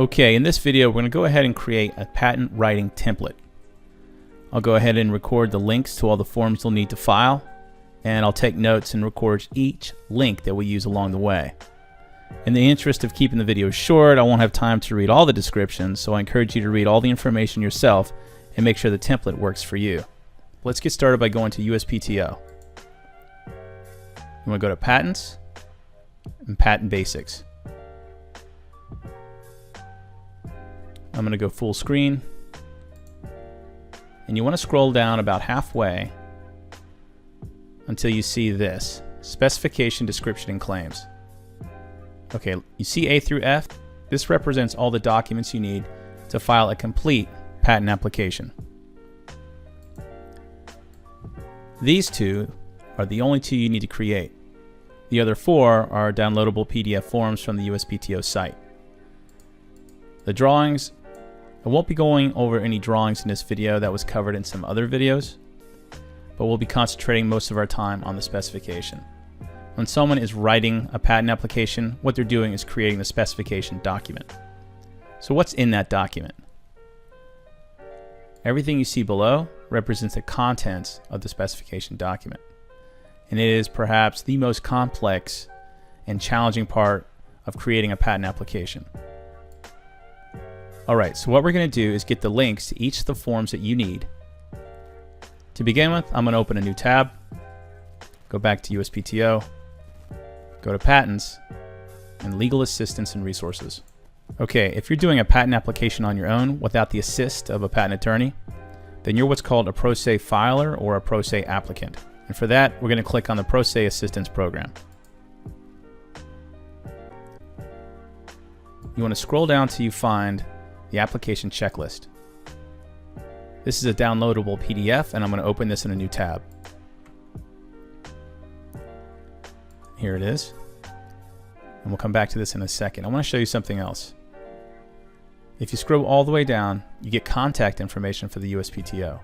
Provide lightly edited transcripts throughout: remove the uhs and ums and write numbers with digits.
Okay, in this video we're going to go ahead and create a patent writing template. I'll go ahead and record the links to all the forms you'll need to file, and I'll take notes and record each link that we use along the way. In the interest of keeping the video short, I won't have time to read all the descriptions, so I encourage you to read all the information yourself and make sure the template works for you. Let's get started by going to USPTO. You want to go to Patents and Patent Basics. I'm going to go full screen, and you want to scroll down about halfway until you see this, Specification, Description, and Claims. Okay, you see A through F? This represents all the documents you need to file a complete patent application. These two are the only two you need to create. The other four are downloadable PDF forms from the USPTO site. The drawings, I won't be going over any drawings in this video. That was covered in some other videos, but we'll be concentrating most of our time on the specification. When someone is writing a patent application, what they're doing is creating the specification document. So what's in that document? Everything you see below represents the contents of the specification document, and it is perhaps the most complex and challenging part of creating a patent application. Alright, so what we're going to do is get the links to each of the forms that you need. To begin with, I'm going to open a new tab, go back to USPTO, go to Patents, and Legal Assistance and Resources. Okay, if you're doing a patent application on your own without the assist of a patent attorney, then you're what's called a pro se filer or a pro se applicant. And for that, we're going to click on the Pro Se Assistance Program. You want to scroll down till you find the application checklist. This is a downloadable PDF, and I'm going to open this in a new tab. Here it is. And we'll come back to this in a second. I want to show you something else. If you scroll all the way down, you get contact information for the USPTO.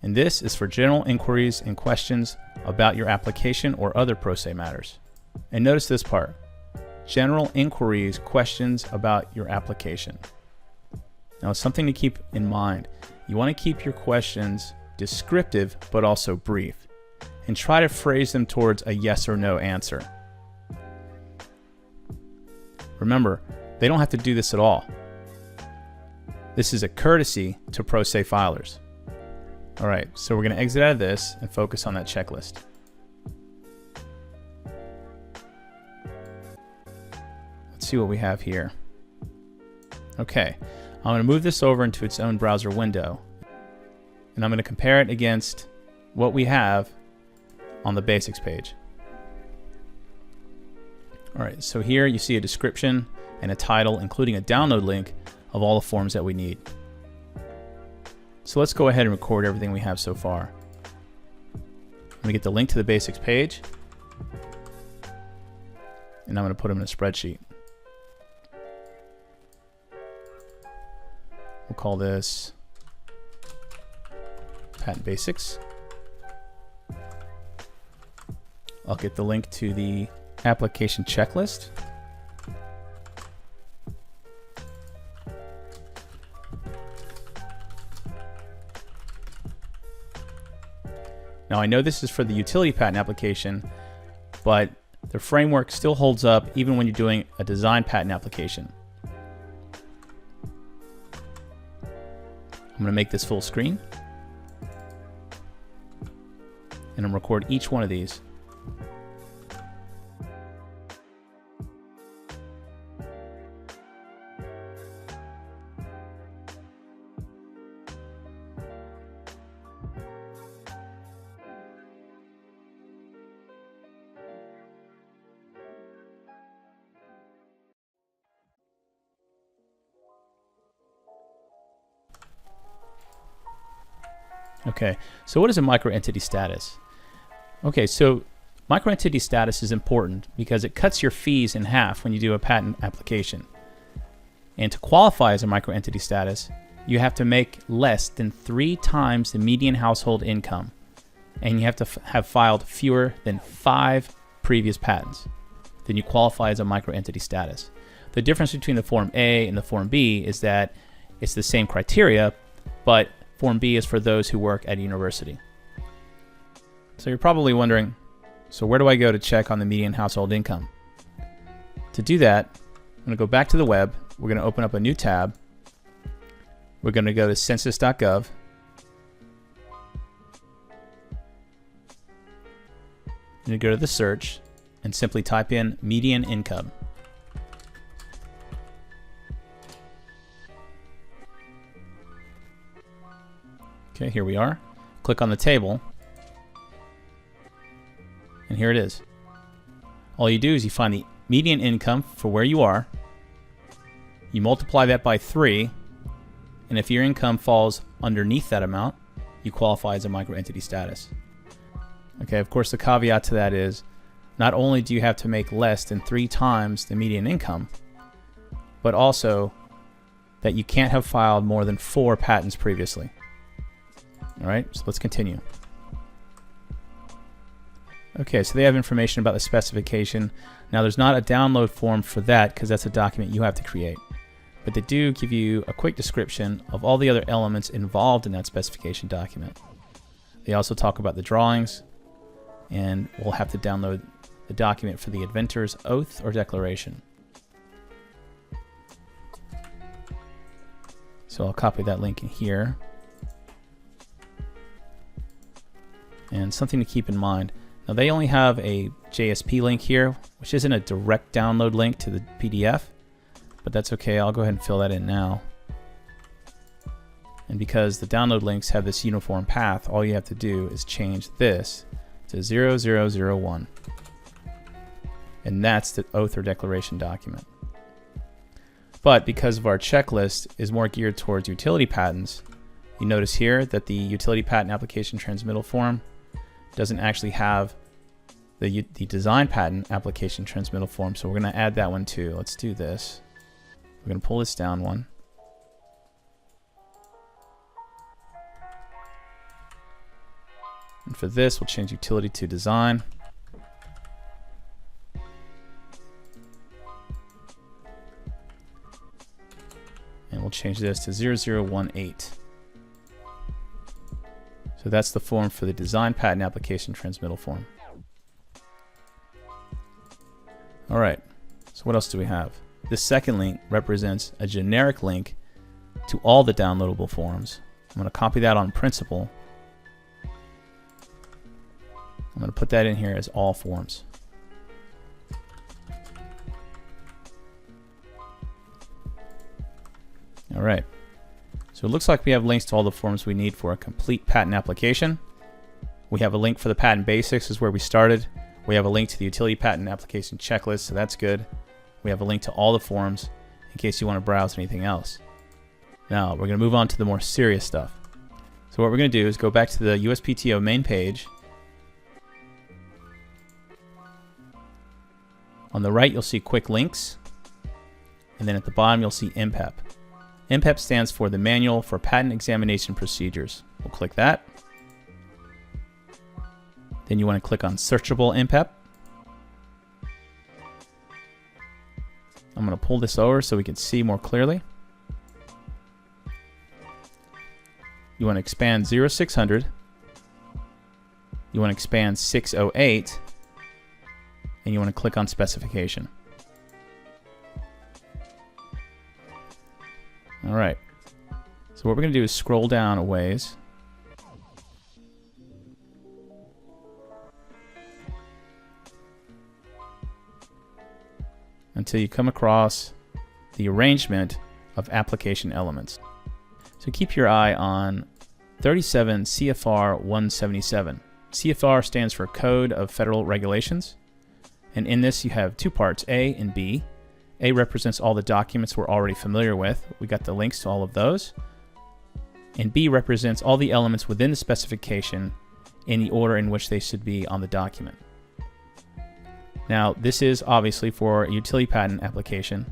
And this is for general inquiries and questions about your application or other pro se matters. And notice this part. General inquiries, questions about your application. Now, something to keep in mind. You want to keep your questions descriptive but also brief, and try to phrase them towards a yes or no answer. Remember, they don't have to do this at all. This is a courtesy to pro se filers. Alright, so we're going to exit out of this and focus on that checklist. Let's see what we have here. Okay, I'm going to move this over into its own browser window, and I'm going to compare it against what we have on the basics page. Alright, so here you see a description and a title, including a download link of all the forms that we need. So let's go ahead and record everything we have so far. I'm going to get the link to the basics page, and I'm going to put them in a spreadsheet. We'll call this Patent Basics. I'll get the link to the application checklist. Now, I know this is for the utility patent application, but the framework still holds up even when you're doing a design patent application. I'm going to make this full screen, and I'm going to record each one of these. Okay, so what is a microentity status? Okay, so microentity status is important because it cuts your fees in half when you do a patent application. And to qualify as a microentity status, you have to make less than 3 times the median household income, and you have to have filed fewer than 5 previous patents. Then you qualify as a microentity status. The difference between the Form A and the Form B is that it's the same criteria, but Form B is for those who work at a university. So you're probably wondering, so where do I go to check on the median household income? To do that, I'm going to go back to the web. We're going to open up a new tab. We're going to go to census.gov. I'm going to go to the search and simply type in median income. Okay, here we are. Click on the table, and here it is. All you do is you find the median income for where you are, you multiply that by 3, and if your income falls underneath that amount, you qualify as a microentity status. Okay, of course the caveat to that is, not only do you have to make less than 3 times the median income, but also that you can't have filed more than 4 patents previously. All right, so let's continue. Okay, so they have information about the specification. Now there's not a download form for that because that's a document you have to create. But they do give you a quick description of all the other elements involved in that specification document. They also talk about the drawings, and we'll have to download the document for the inventor's oath or declaration. So I'll copy that link in here. And something to keep in mind, now they only have a JSP link here, which isn't a direct download link to the PDF, but that's okay. I'll go ahead and fill that in now. And because the download links have this uniform path, all you have to do is change this to 0001. And that's the oath or declaration document. But because of our checklist is more geared towards utility patents, you notice here that the utility patent application transmittal form doesn't actually have the design patent application transmittal form, so we're going to add that one too. Let's do this. We're going to pull this down one. And for this, we'll change utility to design. And we'll change this to 0018. So that's the form for the design patent application transmittal form. All right, so what else do we have? This second link represents a generic link to all the downloadable forms. I'm going to copy that on principle. I'm going to put that in here as all forms. All right. So it looks like we have links to all the forms we need for a complete patent application. We have a link for the patent basics, is where we started. We have a link to the utility patent application checklist, so that's good. We have a link to all the forms in case you want to browse anything else. Now we're going to move on to the more serious stuff. So what we're going to do is go back to the USPTO main page. On the right, you'll see quick links. And then at the bottom, you'll see MPEP. MPEP stands for the Manual for Patent Examination Procedures. We'll click that. Then you want to click on Searchable MPEP. I'm going to pull this over so we can see more clearly. You want to expand 0600. You want to expand 608. And you want to click on Specification. All right. So what we're going to do is scroll down a ways. Until you come across the arrangement of application elements. So keep your eye on 37 CFR 177. CFR stands for Code of Federal Regulations. And in this you have two parts, A and B. A represents all the documents we're already familiar with. We got the links to all of those. And B represents all the elements within the specification in the order in which they should be on the document. Now, this is obviously for a utility patent application,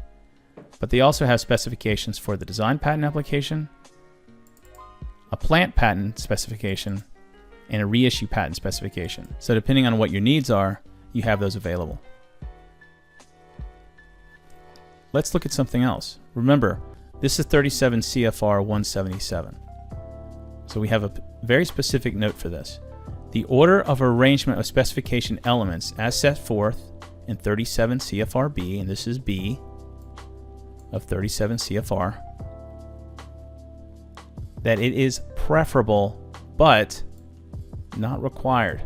but they also have specifications for the design patent application, a plant patent specification, and a reissue patent specification. So depending on what your needs are, you have those available. let's look at something else. Remember, this is 37 CFR 177. So we have a very specific note for this. The order of arrangement of specification elements as set forth in 37 CFR B, and this is B of 37 CFR, that it is preferable but not required.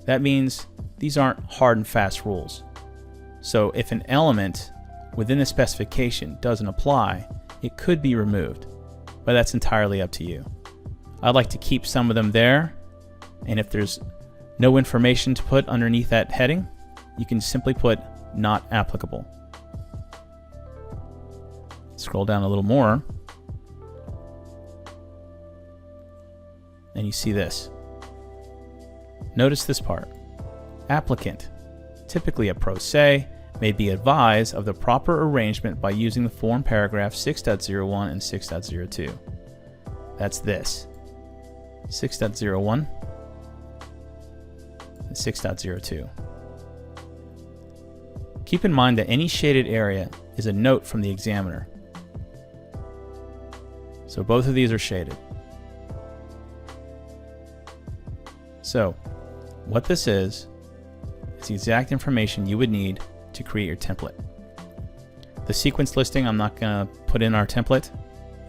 That means these aren't hard and fast rules. So if an element within the specification doesn't apply, it could be removed, but that's entirely up to you. I'd like to keep some of them there, and if there's no information to put underneath that heading, you can simply put not applicable. Scroll down a little more, and you see this. Notice this part. Applicant, typically a pro se, may be advised of the proper arrangement by using the form paragraph 6.01 and 6.02. That's this. 6.01 and 6.02. Keep in mind that any shaded area is a note from the examiner. So both of these are shaded. So what this is the exact information you would need to create your template. The sequence listing I'm not going to put in our template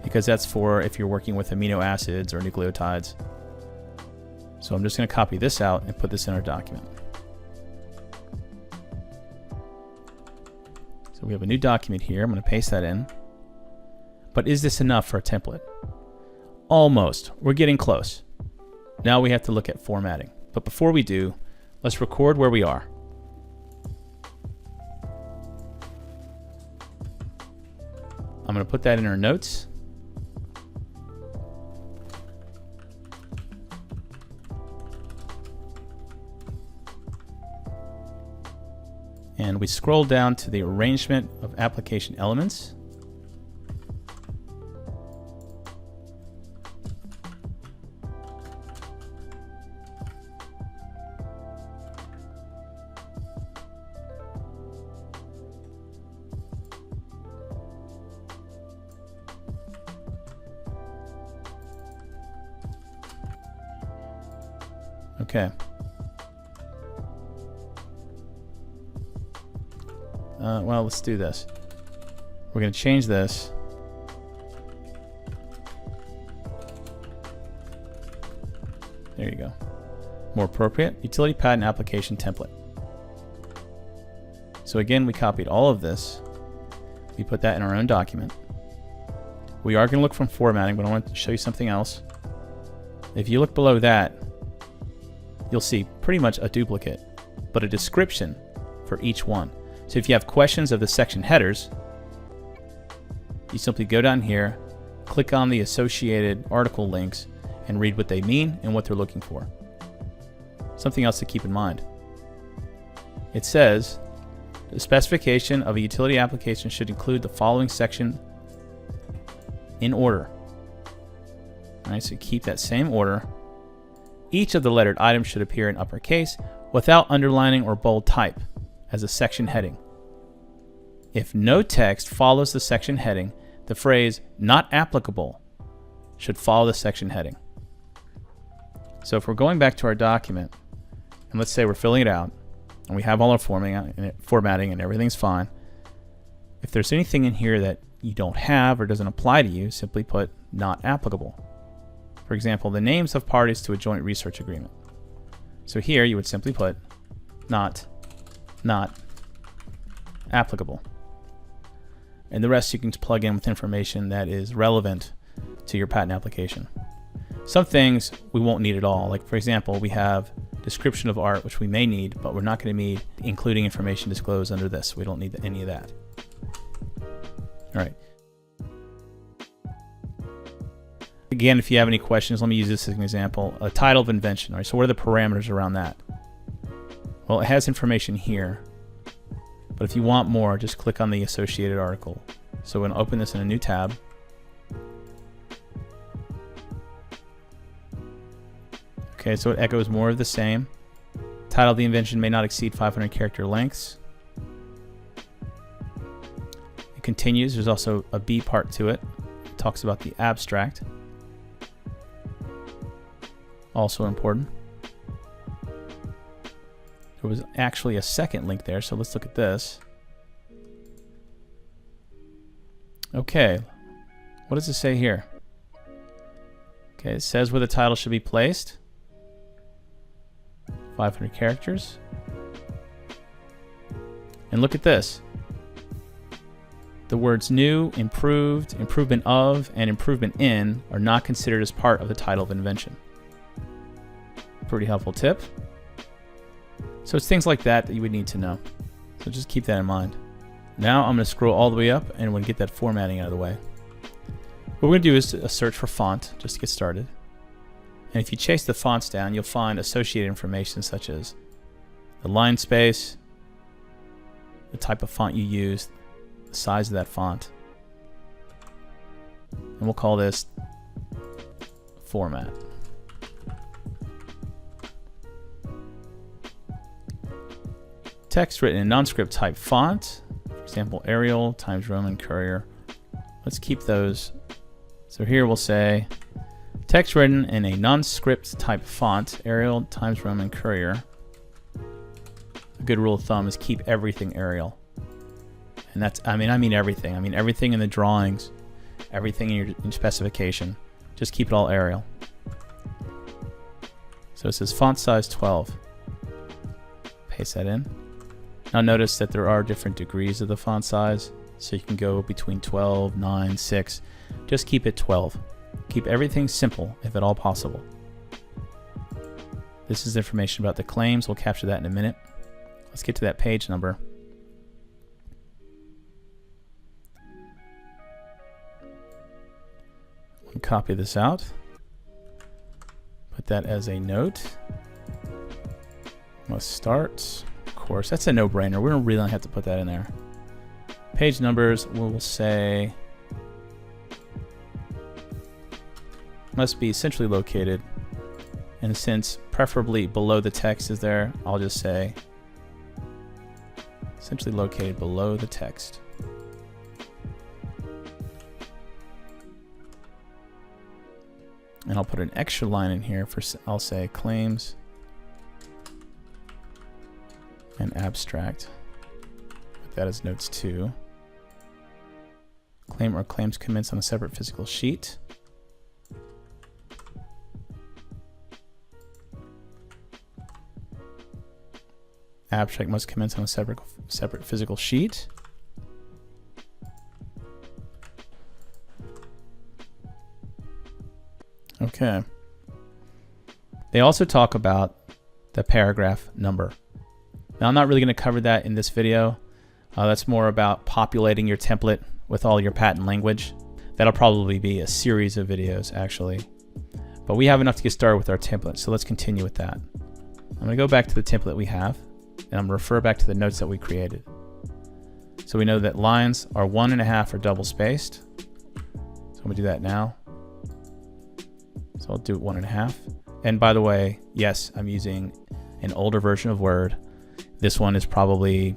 because that's for if you're working with amino acids or nucleotides. So I'm just going to copy this out and put this in our document. So we have a new document here. I'm going to paste that in. But is this enough for a template? Almost. We're getting close. Now we have to look at formatting. But before we do, let's record where we are. I'm going to put that in our notes. And we scroll down to the arrangement of application elements. Okay. Well, let's do this. We're going to change this. There you go. More appropriate, utility patent application template. So again, we copied all of this. We put that in our own document. We are going to look from formatting, but I want to show you something else. If you look below that, you'll see pretty much a duplicate, but a description for each one. So if you have questions of the section headers, you simply go down here, click on the associated article links, and read what they mean and what they're looking for. Something else to keep in mind. It says, the specification of a utility application should include the following section in order. All right, so keep that same order. Each of the lettered items should appear in uppercase without underlining or bold type as a section heading. If no text follows the section heading, the phrase not applicable should follow the section heading. So if we're going back to our document, and let's say we're filling it out, and we have all our formatting and everything's fine, if there's anything in here that you don't have or doesn't apply to you, simply put not applicable. For example, the names of parties to a joint research agreement. So here you would simply put not applicable. And the rest you can plug in with information that is relevant to your patent application. Some things we won't need at all. Like for example, we have description of art, which we may need, but we're not going to need including information disclosed under this. We don't need any of that. All right. Again, if you have any questions, let me use this as an example. A title of invention. All right, so what are the parameters around that? Well, it has information here. But if you want more, just click on the associated article. So we're going to open this in a new tab. Okay, so it echoes more of the same. Title of the invention may not exceed 500 character lengths. continues. There's also a B part to it. It talks about the abstract. Also important. There was actually a second link there, so let's look at this. Okay, what does it say here? Okay, it says where the title should be placed. 500 characters. And look at this. The words new, improved, improvement of, and improvement in are not considered as part of the title of invention. Pretty helpful tip. So it's things like that that you would need to know. So just keep that in mind. Now I'm going to scroll all the way up and we're going to get that formatting out of the way. What we're going to do is a search for font just to get started. And if you chase the fonts down, you'll find associated information such as the line space, the type of font you use, the size of that font. And we'll call this format. Text written in non-script type font, for example, Arial, Times Roman, Courier. Let's keep those. So here we'll say text written in a non-script type font, Arial, Times Roman, Courier. A good rule of thumb is keep everything Arial. And that's, I mean everything. I mean everything in the drawings, everything in your specification. Just keep it all Arial. So it says font size 12. Paste that in. Now notice that there are different degrees of the font size, so you can go between 12, 9, 6. Just keep it 12. Keep everything simple, if at all possible. This is information about the claims. We'll capture that in a minute. Let's get to that page number. We'll copy this out. Put that as a note. Must start. Of course, that's a no-brainer. We don't really have to put that in there. Page numbers, we'll say must be centrally located. And since preferably below the text is there, I'll just say centrally located below the text. And I'll put an extra line in here for, I'll say claims and abstract. Put that as notes 2. Claim or claims commence on a separate physical sheet. Abstract must commence on a separate physical sheet. Okay. They also talk about the paragraph number. Now, I'm not really going to cover that in this video. That's more about populating your template with all your patent language. That'll probably be a series of videos, actually. But we have enough to get started with our template, so let's continue with that. I'm going to go back to the template we have, and I'm going to refer back to the notes that we created. So we know that lines are 1.5 or double spaced. So I'm going to do that now. So I'll do it 1.5. And by the way, yes, I'm using an older version of Word. This one is probably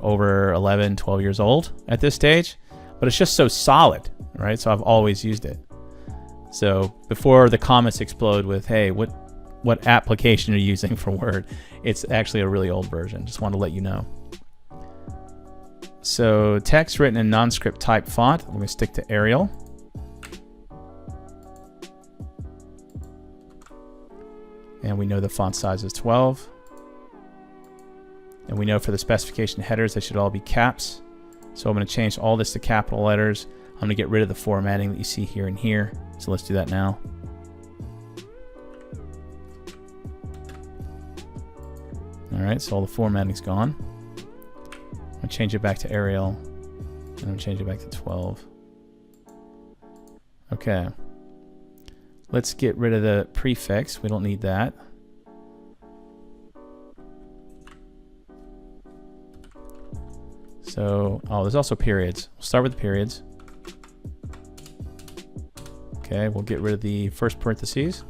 over 11, 12 years old at this stage, but it's just so solid, right? So I've always used it. So before the comments explode with, hey, what application are you using for Word? It's actually a really old version. Just wanted to let you know. So text written in non-script type font. I'm going to stick to Arial. And we know the font size is 12. And we know for the specification headers, they should all be caps. So I'm going to change all this to capital letters. I'm going to get rid of the formatting that you see here and here. So let's do that now. All right, so all the formatting's gone. I'm going to change it back to Arial. And I'm going to change it back to 12. Okay. Let's get rid of the prefix. We don't need that. So, there's also periods. We'll start with the periods. Okay, we'll get rid of the first parentheses.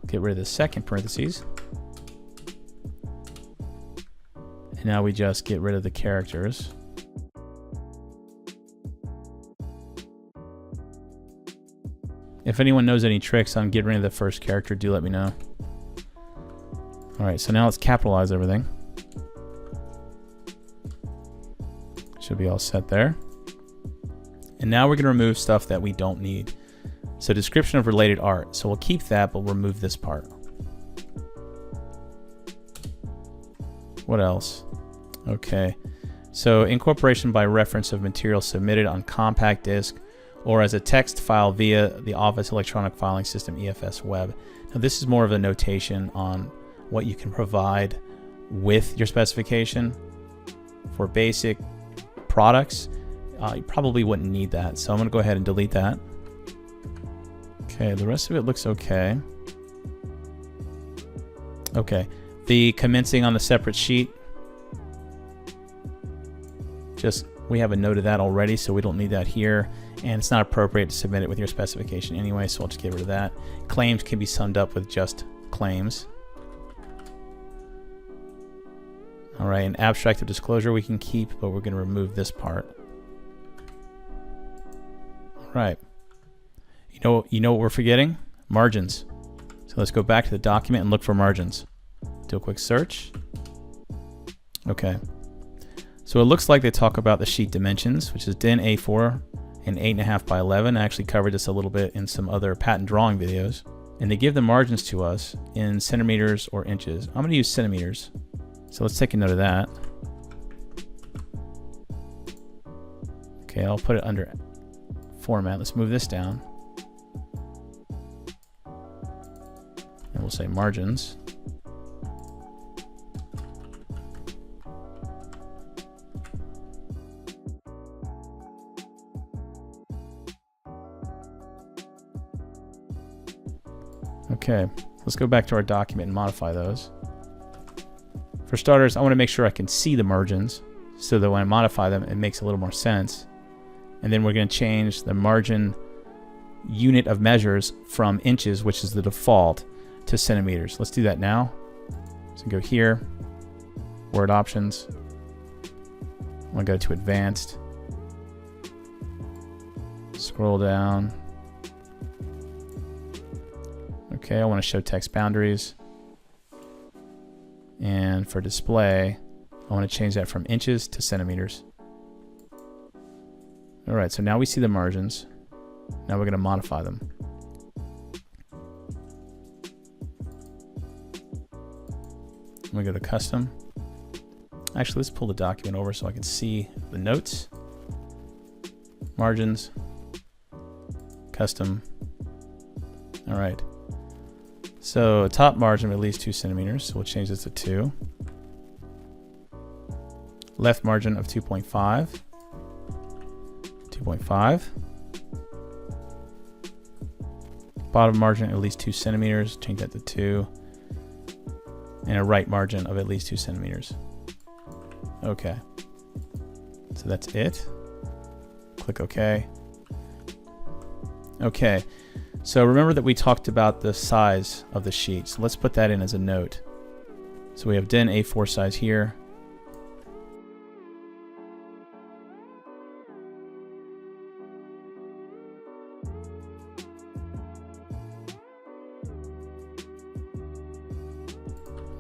Get rid of the second parentheses. And now we just get rid of the characters. if anyone knows any tricks on getting rid of the first character, do let me know. All right, so now let's capitalize everything. Should be all set there. And now we're going to remove stuff that we don't need. So description of related art. So we'll keep that, but we'll remove this part. What else? Okay. So incorporation by reference of material submitted on compact disc or as a text file via the Office Electronic Filing System EFS web. Now this is more of a notation on what you can provide with your specification. For basic products, you probably wouldn't need that. So I'm going to go ahead and delete that. Okay, the rest of it looks okay. Okay, the commencing on the separate sheet. We have a note of that already, so we don't need that here. And it's not appropriate to submit it with your specification anyway, so I'll just get rid of that. Claims can be summed up with just claims. All right, an abstract of disclosure we can keep, but we're going to remove this part. All right. You know what we're forgetting? Margins. So let's go back to the document and look for margins. Do a quick search. Okay. So it looks like they talk about the sheet dimensions, which is DIN A4 and 8.5 by 11. I actually covered this a little bit in some other patent drawing videos. And they give the margins to us in centimeters or inches. I'm going to use centimeters. So let's take a note of that. Okay, I'll put it under format. Let's move this down. And we'll say margins. Okay, let's go back to our document and modify those. For starters, I want to make sure I can see the margins so that when I modify them, it makes a little more sense. And then we're going to change the margin unit of measures from inches, which is the default, to centimeters. Let's do that now. So go here, Word Options. I'm going to go to Advanced. Scroll down. Okay, I want to show text boundaries. And for display, I want to change that from inches to centimeters. All right, so now we see the margins. Now we're going to modify them. I'm going to go to Custom. Actually, let's pull the document over so I can see the notes. Margins. Custom. All right. So top margin of at least 2 centimeters. So we'll change this to 2. Left margin of 2.5. 2.5. Bottom margin at least 2 centimeters. Change that to 2. And a right margin of at least 2 centimeters. Okay. So that's it. Click OK. Okay. So remember that we talked about the size of the sheet. So let's put that in as a note. So we have DIN A4 size here.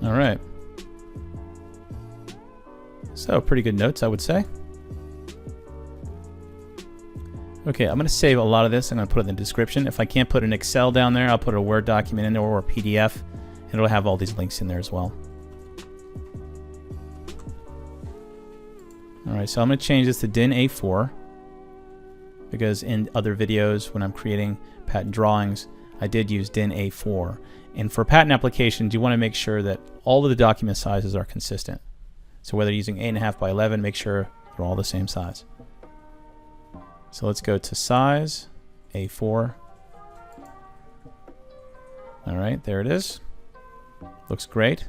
All right. So pretty good notes, I would say. Okay, I'm going to save a lot of this. I'm going to put it in the description. If I can't put an Excel down there, I'll put a Word document in there or a PDF, and it'll have all these links in there as well. All right, so I'm going to change this to DIN A4 because in other videos when I'm creating patent drawings, I did use DIN A4. And for patent applications, you want to make sure that all of the document sizes are consistent. So whether you're using 8.5 by 11, make sure they're all the same size. So let's go to size, A4. All right, there it is. Looks great.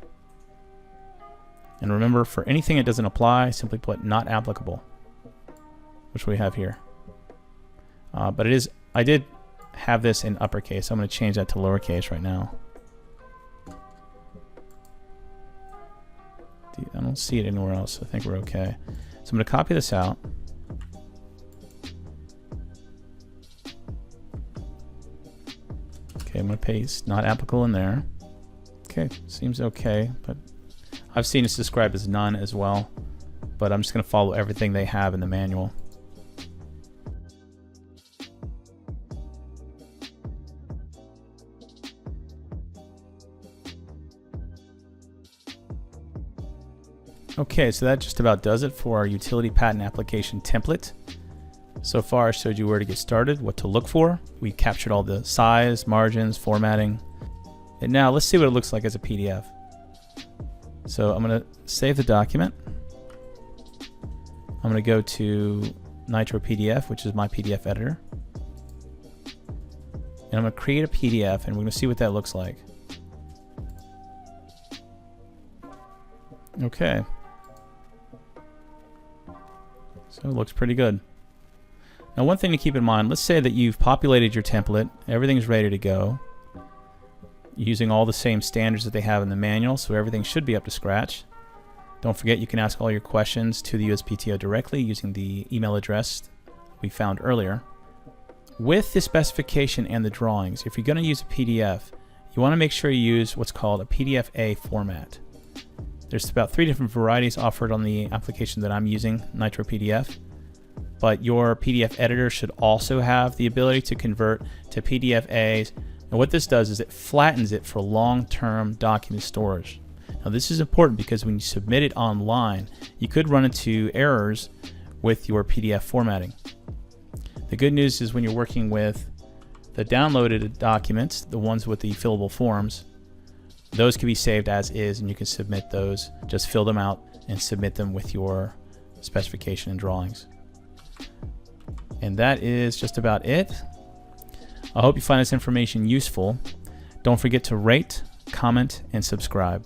And remember, for anything that doesn't apply, simply put not applicable, which we have here. But it is, I did have this in uppercase. I'm going to change that to lowercase right now. I don't see it anywhere else. I think we're okay. So I'm going to copy this out. I'm going to paste not applicable in there. Okay, seems okay, but I've seen it's described as none as well, but I'm just going to follow everything they have in the manual. Okay, so that just about does it for our utility patent application template. So far I showed you where to get started, what to look for. We captured all the size, margins, formatting. And now let's see what it looks like as a PDF. So I'm going to save the document. I'm going to go to Nitro PDF, which is my PDF editor. And I'm going to create a PDF, and we're going to see what that looks like. Okay. So it looks pretty good. Now, one thing to keep in mind, let's say that you've populated your template, everything's ready to go, using all the same standards that they have in the manual, so everything should be up to scratch. Don't forget you can ask all your questions to the USPTO directly using the email address we found earlier. With the specification and the drawings, if you're going to use a PDF, you want to make sure you use what's called a PDF-A format. There's about 3 different varieties offered on the application that I'm using, Nitro PDF. But your PDF editor should also have the ability to convert to PDF-As. And what this does is it flattens it for long-term document storage. Now this is important because when you submit it online, you could run into errors with your PDF formatting. The good news is when you're working with the downloaded documents, the ones with the fillable forms, those can be saved as is and you can submit those. Just fill them out and submit them with your specification and drawings. And that is just about it. I hope you find this information useful. Don't forget to rate, comment, and subscribe.